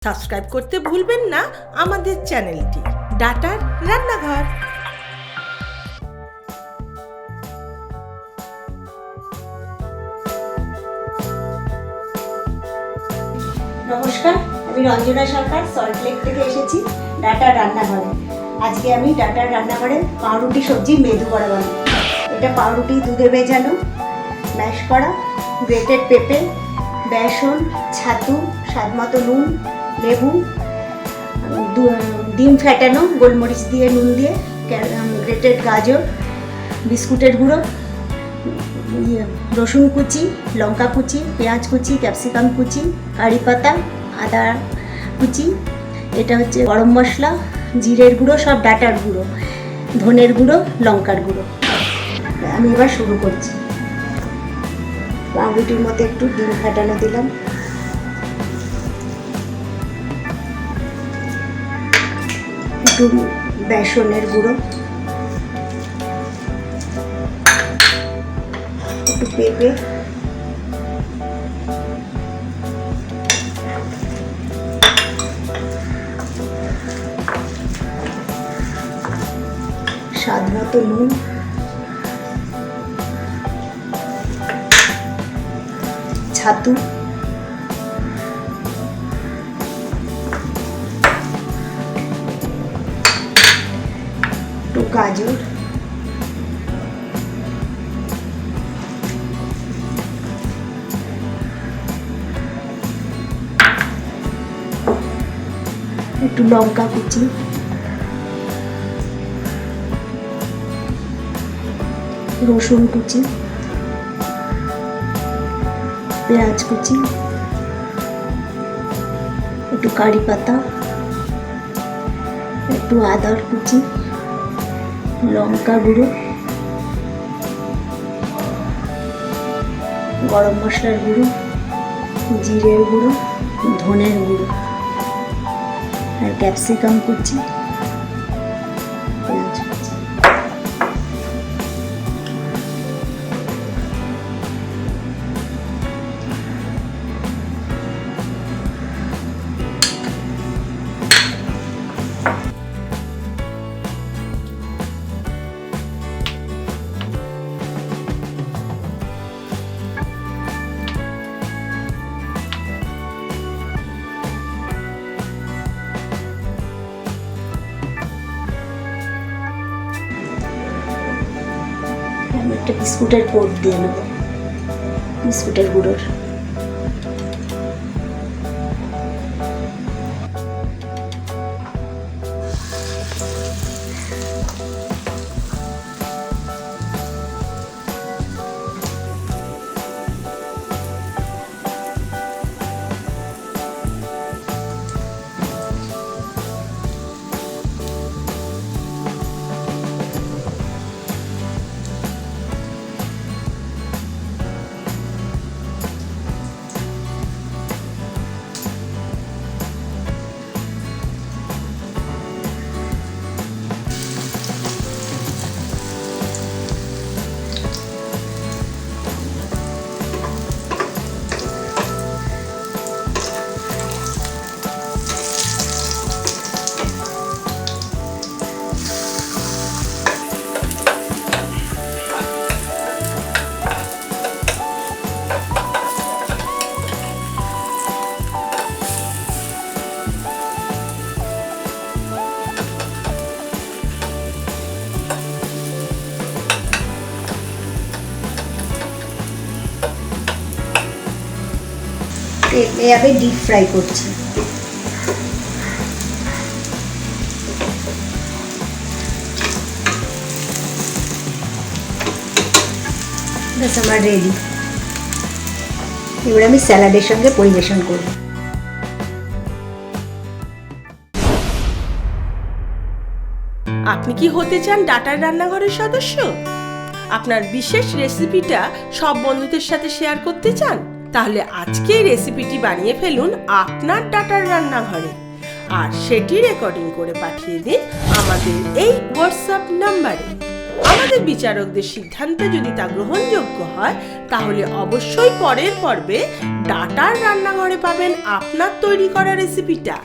Subscribe করতে ভুলবেন না আমাদের চ্যানেলটি ডাটার রান্নাঘর। নমস্কার, আমি রঞ্জনা সরকার সল্টলেক থেকে এসেছি ডাটার রান্নাঘরে। আজকে আমি ডাটার রান্নাঘরে পাউরুটি সবজি মেদু বড়া বানাবো। এটা পাউরুটি দুধে ভেজানো, ম্যাশ করা, গ্রেটেড পেঁপে, বেসন, ছাতু, স্বাদমতো নুন, লেবু, ডিম ফেটানো গোলমরিচ দিয়ে নুন দিয়ে, গ্রেটেড গাজর, বিস্কুটের গুঁড়ো, রসুন কুচি, লঙ্কা কুচি, পেঁয়াজ কুচি, ক্যাপসিকাম কুচি, কারি পাতা, আদা কুচি, এটা হচ্ছে গরম মশলা, জিরের গুঁড়ো, সব ডাটার গুঁড়ো, ধনের গুঁড়ো, লঙ্কার গুঁড়ো। আমি এবার শুরু করছি। পাউরুটির মধ্যে একটু ডিম ফাটানো দিলাম, একটু বেসনের গুঁড়ো, একটু পেঁপে, স্বাদ মতো নুন, ছাতু, একটু গাজর, একটু লঙ্কা কুচি, রসুন কুচি, পেঁয়াজ কুচি, একটু কারি পাতা, একটু আদার কুচি, লঙ্কা গুঁড়ো, গরম মশলার গুঁড়ো, জিরের গুঁড়ো, ধনের গুঁড়ো, আর ক্যাপসিকাম কুচি, পেঁয়াজ কুচি। আমি একটা বিস্কুটের কোট দিয়ে নেব, বিস্কুটের গুঁড়োর। এভাবে ডিপ ফ্রাই করছি। ব্যাস আমার রেডি। এবার আমি স্যালাডের সঙ্গে পরিবেশন করব। আপনি কি হতে চান ডাটার রান্নাঘরের সদস্য? আপনার বিশেষ রেসিপিটা সব বন্ধুদের সাথে শেয়ার করতে চান? তাহলে আজকেই রেসিপিটি বানিয়ে ফেলুন আপনার ডাটার রান্নাঘরে, আর সেটি রেকর্ডিং করে পাঠিয়ে দিন আমাদের এই হোয়াটসঅ্যাপ নাম্বারে আমাদের বিচারকদের সিদ্ধান্তে যদি তা গ্রহণযোগ্য হয় তাহলে অবশ্যই পরের পর্বে ডাটার রান্নাঘরে পাবেন আপনার তৈরি করা রেসিপিটা।